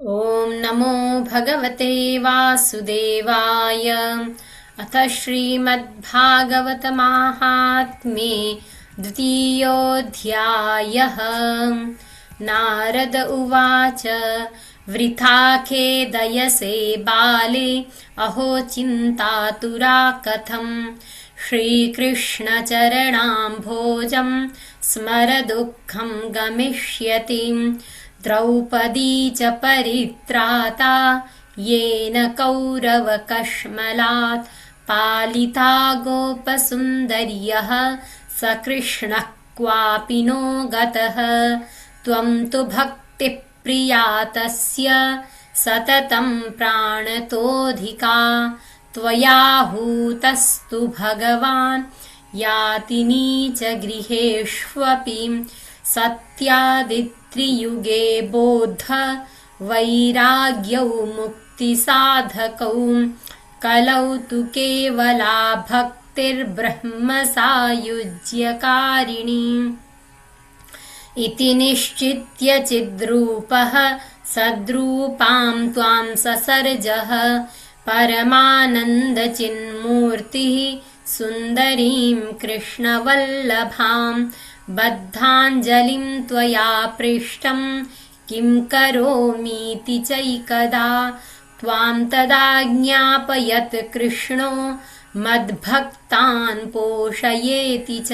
ॐ नमो भगवते वासुदेवाय। अथ श्रीमद्भागवतमाहात्म्ये द्वितीयोऽध्यायः। नारद उवाच वृथा खेदयसे बाले, अहो चिन्तातुरा कथम्। श्रीकृष्णचरणाम्भोजं स्मर दुःखं गमिष्यति। द्रौपदी च परित्राता येन कौरवकश्मलात्। पालिता गोपसुन्दर्यः स कृष्णः क्वापि नो गतः। त्वं तु भक्तिप्रिया तस्य सततं प्राणतोऽधिका। त्वयाहूतस्तु भगवान् याति नीचगृहेष्वपि। सत्यादित्रियुगे बोद्ध वैराग्यौ मुक्तिसाधकौ। कलौ तु केवला भक्तिर्ब्रह्म सायुज्यकारिणी। इति निश्चित्य चिद्रूपः सद्रूपां त्वां ससर्जः। परमानन्दचिन्मूर्तिः सुन्दरीं कृष्णवल्लभां। बद्धाञ्जलिं त्वया पृष्टं किं करोमीति चैकदा। त्वां तदा ज्ञापयत् कृष्णो मद्भक्तान् पोषयेति च।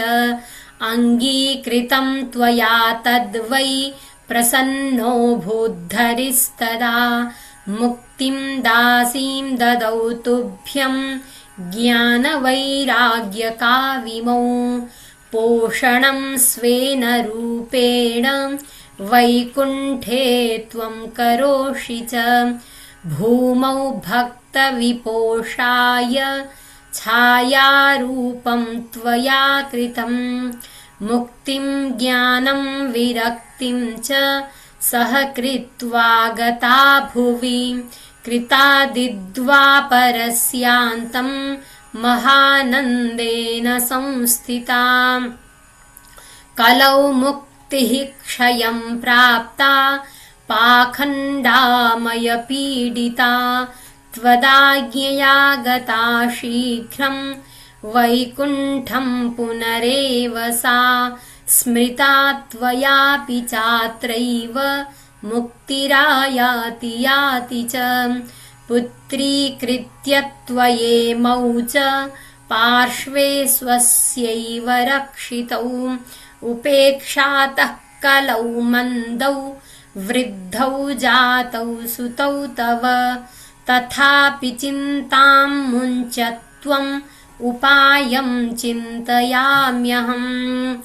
अङ्गीकृतं त्वया तद्वै प्रसन्नो भूद्धरिस्तदा। मुक्तिं दासीं ददौ तुभ्यं ज्ञानवैराग्यकाविमौ। पोषणं स्वेन रूपेण वैकुण्ठे त्वं करोषि च। भूमौ भक्तविपोषाय छायारूपं त्वया कृतं। मुक्तिं ज्ञानं विरक्तिं च सह कृत्वा गता भुवि। कृतादिद्वापरस्यान्तं महानन्देन संस्थिता। कलौ मुक्तिः क्षयं प्राप्ता पाखण्डामयपीडिता। त्वदाज्ञया गता शीघ्रं वैकुण्ठं पुनरेव सा। स्मृता त्वयापि चात्रैव मुक्तिरायाति याति च। पुत्रीकृत्य त्वयेमौ च पार्श्वे स्वस्यैव रक्षितौ। उपेक्षातः कलौ मन्दौ वृद्धौ जातौ सुतौ तव। तथापि चिन्तां मुञ्च त्वम् उपायं चिन्तयाम्यहम्।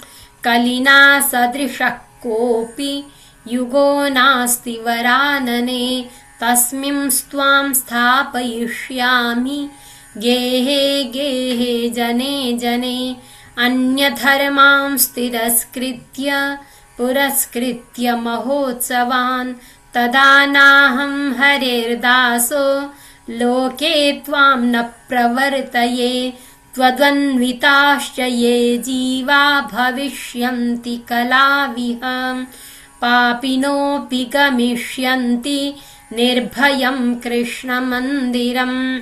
कलिना सदृशः कोऽपि युगो नास्ति वरानने। तस्मिंस्त्वां स्थापयिष्यामि गेहे गेहे जने जने। अन्यधर्मांस् तिरस्कृत्य पुरस्कृत्य महोत्सवान्। तदा नाहं हरेर्दासो लोके त्वां न प्रवर्तये। त्वदन्विताश्च ये जीवा भविष्यन्ति कलाविह। पापिनोऽपि गमिष्यन्ति निर्भयं कृष्णमन्दिरम्।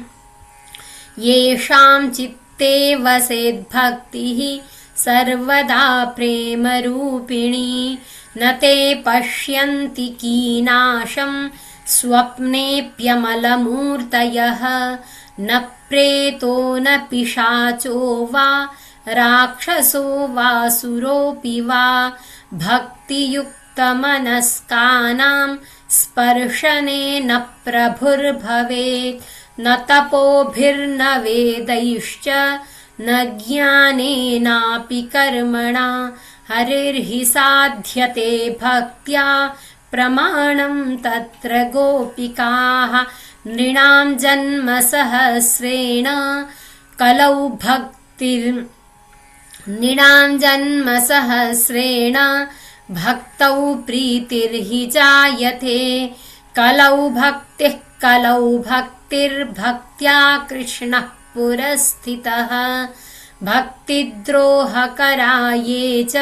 येषां चित्ते वसेद्भक्तिः सर्वदा प्रेमरूपिणी। न ते पश्यन्ति कीनाशं स्वप्नेऽप्यमलमूर्तयः। न प्रेतो न पिशाचो वा राक्षसो वासुरोऽपि वा। भक्तियुक्तमनस्कानां स्पर्शनेन प्रभुर्भवेत्। न तपोभिर्न वेदैश्च न ज्ञानेनापि कर्मणा। हरिर्हि साध्यते भक्त्या प्रमाणं तत्र गोपिकाः। नृणां जन्म सहस्रेण कलौ भक्तौ प्रीतिर्हि जायते। कलौ भक्तिर्भक्त्या कृष्णः पुरस्थितः। भक्तिद्रोहकरा ये च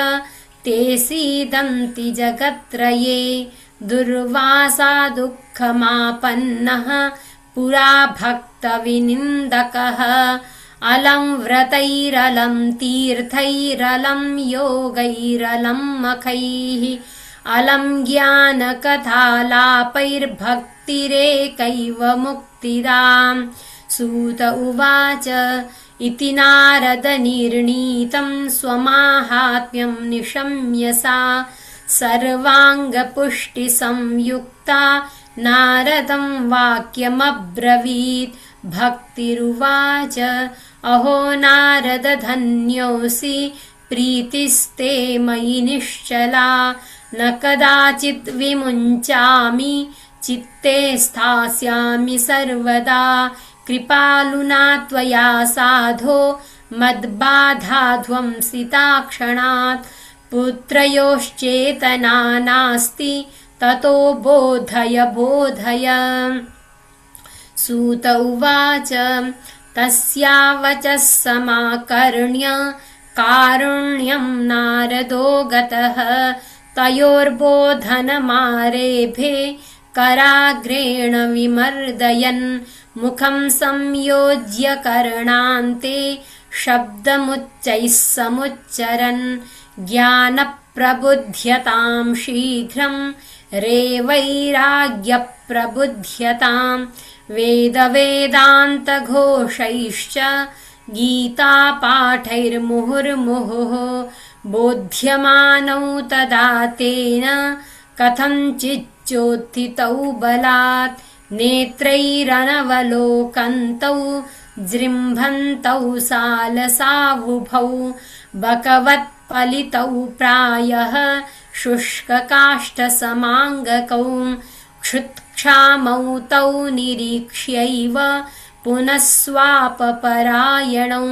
ते सीदन्ति जगत्त्रये। दुर्वासा दुःखमापन्नः पुरा भक्तविनिन्दकः अलं व्रतैरलं तीर्थैरलं योगैरलं मखैः अलं ज्ञानकथालापैर्भक्तिरेकैव मुक्तिदाम् सूत उवाच इति नारदनिर्णीतं स्वमाहात्म्यं निशम्य सा सर्वाङ्गपुष्टिसंयुक्ता नारदं वाक्यमब्रवीत् भक्तिरुवाच अहो नारद धन्योऽसि प्रीतिस्ते मयि निश्चला न कदाचित् विमुञ्चामि चित्ते स्थास्यामि सर्वदा कृपालुना त्वया साधो मद्बाधाध्वंसिताक्षणात् पुत्रयोश्चेतना नास्ति ततो बोधय बोधय सूत उवाच तस्या वचः समाकर्ण्य कारुण्यं नारदो गतः तयोर्बोधनमारेभे कराग्रेण विमर्दयन् मुखं संयोज्य कर्णान्ते शब्दमुच्चैः समुच्चरन् ज्ञानप्रबुध्यतां शीघ्रं रेवैराग्यप्रबुध्यतां वेदवेदान्तघोषैश्च गीतापाठैर्मुहुर्मुहुः बोध्यमानौ तदा तेन कथञ्चिच्चोत्थितौ बलात् नेत्रैरनवलोकन्तौ जृम्भन्तौ सालसावुभौ बकवत्पलितौ प्रायः शुष्ककाष्ठसमाङ्गकौ क्षुत्क्षामौ तौ निरीक्ष्यैव पुनः स्वापपरायणौ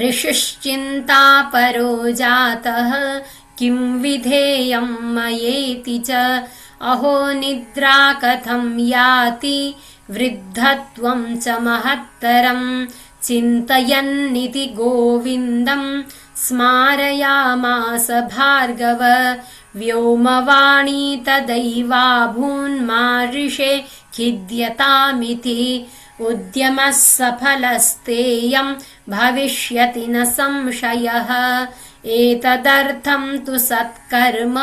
ऋषिश्चिन्तापरो जातः किं विधेयं मयेति च अहो निद्रा कथं याति वृद्धत्वं च महत्तरं चिन्तयन्निति गोविन्दं स्मारयामास भार्गव व्योमवाणी तदैवाभून्मार्षे खिद्यतामिति उद्यमः सफलस्तेयं भविष्यति न संशयः एतदर्थं तु सत्कर्म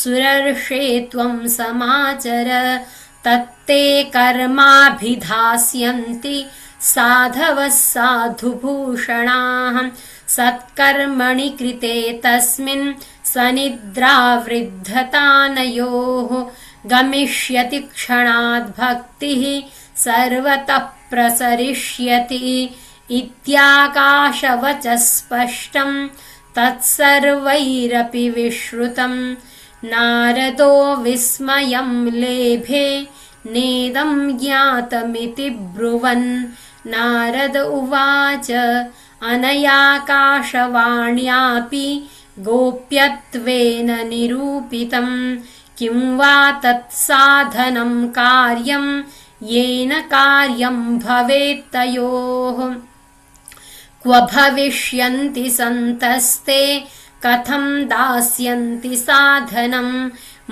सुरर्षे त्वं समाचर तत्ते कर्माभिधास्यन्ति साधवः साधुभूषणाः सत्कर्मणि कृते तस्मिन् सनिद्रावृद्धतानयोः गमिष्यति क्षणाद् भक्तिः सर्वतः प्रसरिष्यति इत्याकाशवचः स्पष्टं तत्सर्वैरपि विश्रुतम् नारदो विस्मयं लेभे नेदं ज्ञातमिति ब्रुवन् नारद उवाच अनयाकाशवाण्यापि गोप्यत्वेन निरूपितं किं वा तत्साधनं कार्यं येन कार्यं भवेत्तयोः क्व भविष्यन्ति सन्तस्ते कथं दास्यन्ति साधनं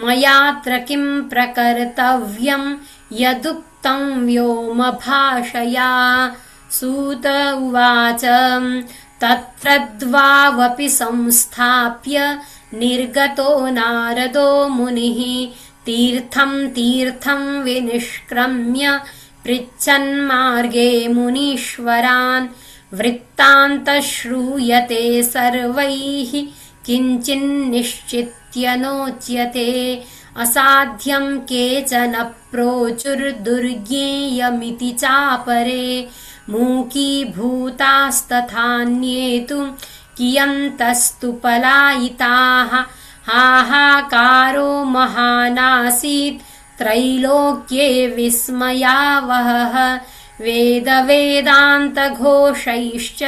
मयात्र किं प्रकर्तव्यं यदुक्तं व्योमभाषया सूत उवाच तत्र द्वावपि संस्थाप्य निर्गतो नारदो मुनिः तीर्थं तीर्थं विनिष्क्रम्य पृच्छन्मार्गे मुनीश्वरान् वृत्तान्तः श्रूयते सर्वैः किञ्चिन्निश्चित्य नोच्यते असाध्यं केचन प्रोचुर्दुर्ज्ञेयमिति चापरे मूकीभूतास्तथान्ये तु कियन्तस्तु पलायिताः हाहाकारो महानासीत् त्रैलोक्ये विस्मयावहः वेदवेदान्तघोषैश्च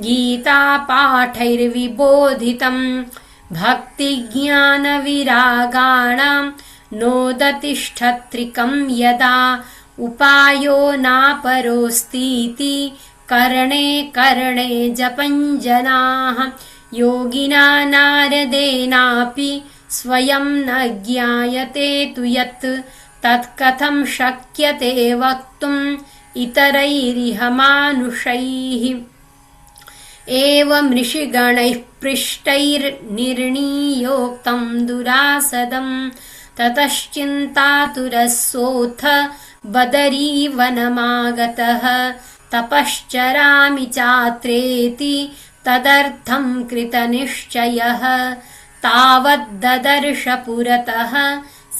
गीतापाठैर्विबोधितम् भक्तिज्ञानविरागाणां नोदतिष्ठत्रिकं यदा उपायो नापरोऽस्तीति कर्णे कर्णे जपञ्जनाः योगिना नारदेनापि स्वयं न ज्ञायते तु यत् तत्कथं शक्यते वक्तुम् इतरैरिह मानुषैः। एवं ऋषिगणैः पृष्टैर्निर्णीयोक्तं दुरासदम् ततश्चिन्तातुरस्सोऽथ बदरीवनमागतः तपश्चरामि चात्रेति तदर्थं कृतनिश्चयः। तावद्ददर्श पुरतः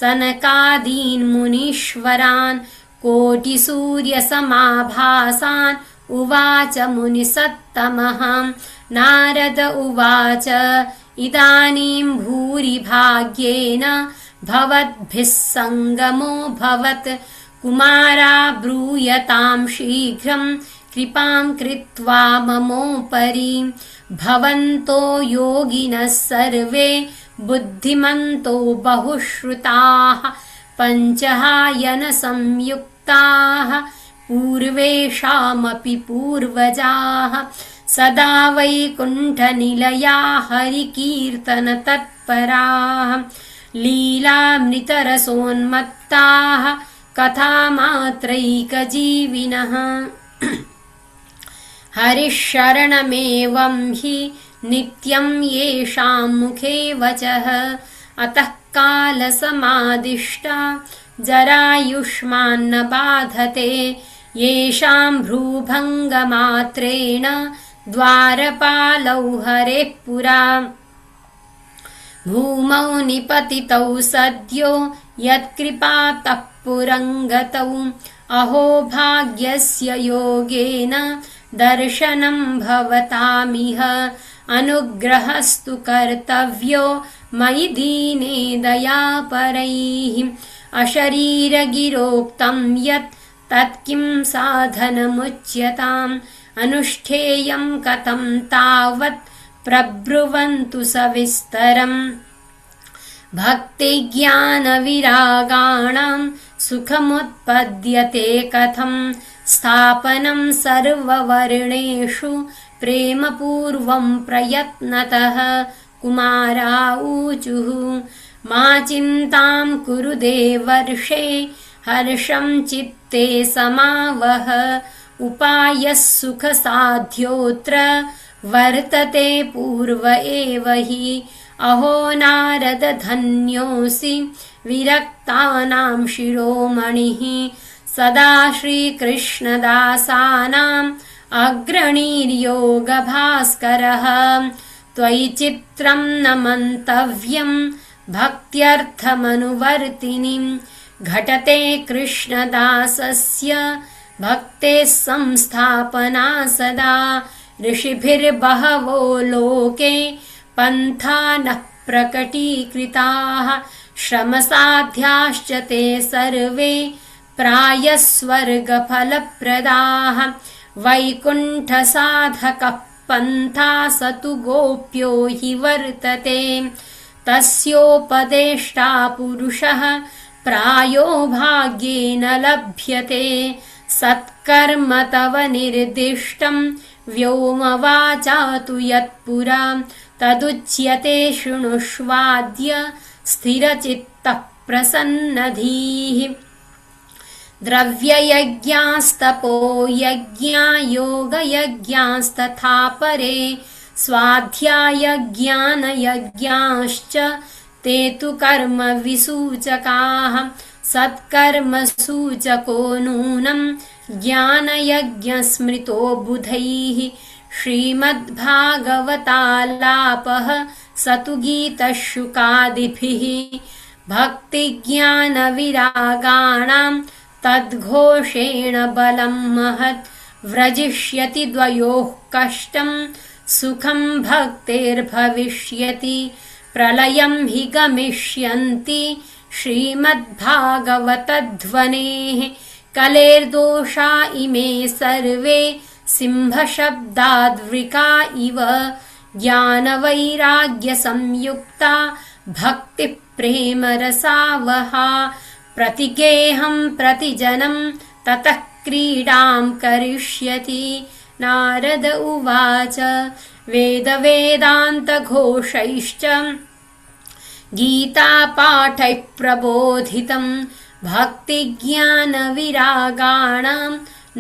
सनकादीन् मुनीश्वरान् कोटिसूर्यसमाभासान् उवाच मुनिसत्तमः। नारद उवाच इदानीं भूरिभाग्येन भवद्भिः सङ्गमो भवत् कुमारा ब्रूयतां शीघ्रं कृपां कृत्वा ममोपरि। भवन्तो योगिनः सर्वे बुद्धिमन्तो बहुश्रुताः पञ्चहायनसंयुक्ताः पूर्वेषामपि पूर्वजाः सदा वैकुण्ठनिलया हरिकीर्तनतत्पराः लीलामृतरसोन्मत्ताः कथामात्रैकजीविनः। हरिः शरणमेवं हि नित्यं येषां मुखे वचः अतः कालसमादिष्टा जरायुष्मान्न बाधते येषां भ्रूभङ्गमात्रेण द्वारपालौ हरेः पुरा। भूमौ निपतितौ सद्यो यत्कृपातः पुरङ्गतौ अहो भाग्यस्य योगेन दर्शनं भवतामिह। अनुग्रहस्तु कर्तव्यो मयि दीने दयापरैः अशरीरगिरोक्तं यत् तत्किं साधनमुच्यताम् अनुष्ठेयं कथं तावत् प्रब्रुवन्तु सविस्तरम्। भक्तिज्ञानविरागाणां सुखमुत्पद्यते कथं स्थापनं सर्ववर्णेषु प्रेमपूर्वं प्रयत्नतः। कुमारा ऊचुः मा चिन्तां कुरु देवर्षे हर्षं चित्ते समावह। उपायः सुखसाध्योऽत्र वर्तते पूर्व एव हि। अहो नारद धन्योऽसि विरक्तानां शिरोमणिः सदा श्रीकृष्णदासानाम् अग्रणीर्योगभास्करः। त्वयि चित्रं न मन्तव्यं भक्त्यर्थमनुवर्तिनीं घटते कृष्णदासस्य भक्तेः संस्थापना सदा। ऋषिभिर्बहवो लोके पन्थानः प्रकटीकृताः श्रमसाध्याश्च ते सर्वे प्रायः स्वर्गफलप्रदाः। वैकुण्ठसाधकः पन्था स तु गोप्यो हि वर्तते तस्योपदेष्टा पुरुषः प्रायो भाग्येन लभ्यते। सत्कर्म तव निर्दिष्टं व्योमवाचा तु यत्पुरा तदुच्यते शृणुष्वाद्य स्थिरचित्तः प्रसन्नधीः। द्रव्ययज्ञास्तपोयज्ञा योगयज्ञास्तथा परे स्वाध्यायज्ञानयज्ञाश्च ते तु कर्म विसूचकाः। सत्कर्मसूचको नूनं ज्ञानयज्ञस्मृतो बुधैः। श्रीमद्भागवतालापः स तु गीतः शुकादिभिः। भक्तिज्ञानविरागाणां तद्घोषेण बलं महत् व्रजिष्यति द्वयोः कष्टं सुखं भक्तेर्भविष्यति। प्रलयं हि गमिष्यन्ति श्रीमद्भागवतध्वनेः कलेर्दोषा इमे सर्वे सिंहशब्दाद्वृका इव। ज्ञानवैराग्यसंयुक्ता भक्तिः प्रेमरसावहा। प्रतिगेहं प्रतिजनं ततः क्रीडां करिष्यति। नारद उवाच वेदवेदान्तघोषैश्च गीतापाठैः प्रबोधितं भक्तिज्ञानविरागाणां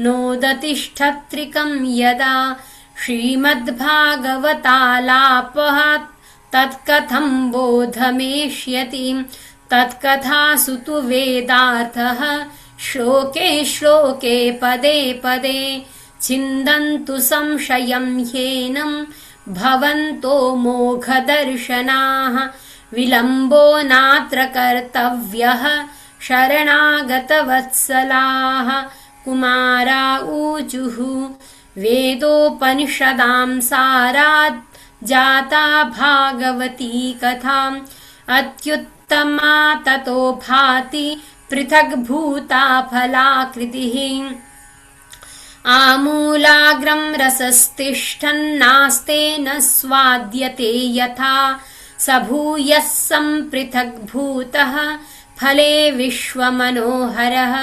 नोदतिष्ठत्रिकं यदा श्रीमद्भागवतालापहात् तत्कथं बोधमेष्यति तत्कथासु तु वेदार्थः श्लोके श्लोके पदे पदे छिन्दन्तु संशयं ह्येनं भवन्तो मोघदर्शनाः विलम्बो नात्र कर्तव्यः शरणागतवत्सलाः कुमारा ऊचुः वेदोपनिषदां सारात् जाता भागवती कथाम् अत्युत्तमा ततो भाति पृथग्भूता फलाकृतिः आमूलाग्रं रसस्तिष्ठन्नास्तेन स्वाद्यते यथा स भूयः सम्पृथग्भूतः फले विश्वमनोहरः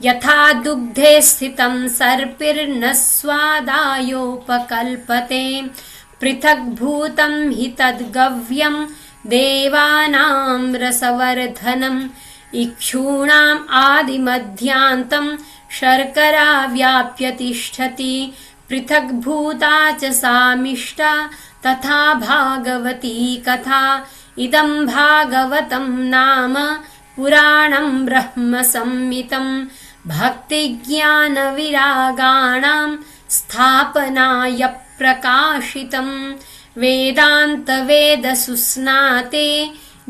यथा दुग्धे स्थितं सर्पिर्न स्वादायोपकल्पते पृथग्भूतं हि तद्गव्यं देवानां रसवर्धनम् इक्षूणाम् आदिमध्यान्तं शर्करा व्याप्य तिष्ठति पृथग्भूता च सामिष्टा तथा भागवती कथा इदं भागवतं नाम पुराणं ब्रह्मसंहितं भक्तिज्ञानविरागाणां स्थापनाय प्रकाशितं वेदान्तवेदसुस्नाते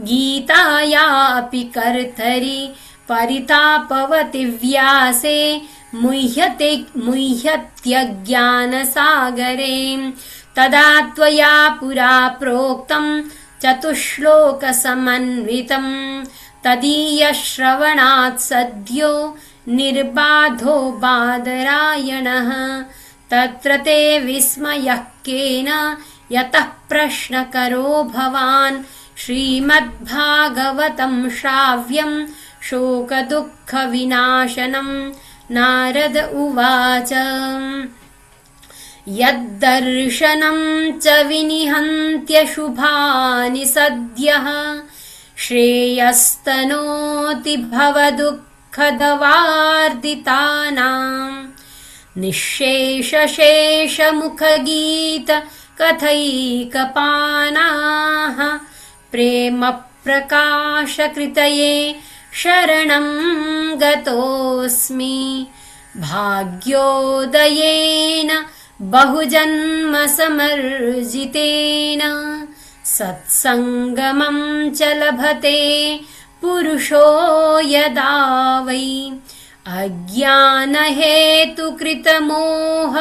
गीतायापि कर्तरि परितापवति व्यासे मुह्यत्यज्ञानसागरे तदा त्वया पुरा प्रोक्तं चतुश्लोकसमन्वितं तदीयश्रवणात् सद्यो निर्बाधो बादरायणः तत्र ते विस्मयः केन यतः प्रश्नकरो भवान् श्रीमद्भागवतं श्राव्यं शोकदुःखविनाशनं नारद उवाच यद्दर्शनं च विनिहन्त्यशुभानि सद्यः श्रेयस्तनोति भवदुःखदवार्दितानां निःशेषशेषमुखगीत कथैकपानाः प्रेमप्रकाशकृतये शरणं गतोऽस्मि भाग्योदयेन बहुजन्मसमर्जितेन सत्सङ्गमं च लभते पुरुषो यदा वै अज्ञानहेतुकृतमोह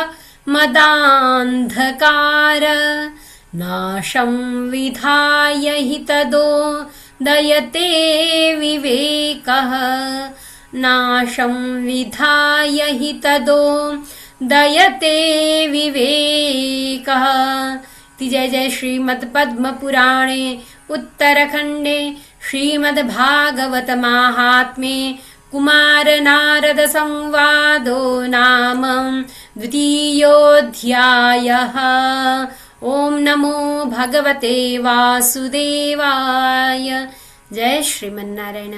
मदान्धकार नाशं विधाय हि तदोदयते विवेकः नाशं विधाय हि तदोदयते विवेकः। जय जय श्रीमद्पद्मपुराणे उत्तरखण्डे श्रीमद्भागवतमाहात्म्ये कुमारनारदसंवादो नाम द्वितीयोऽध्यायः। ॐ नमो भगवते वासुदेवाय। जय श्रीमन्नारायण।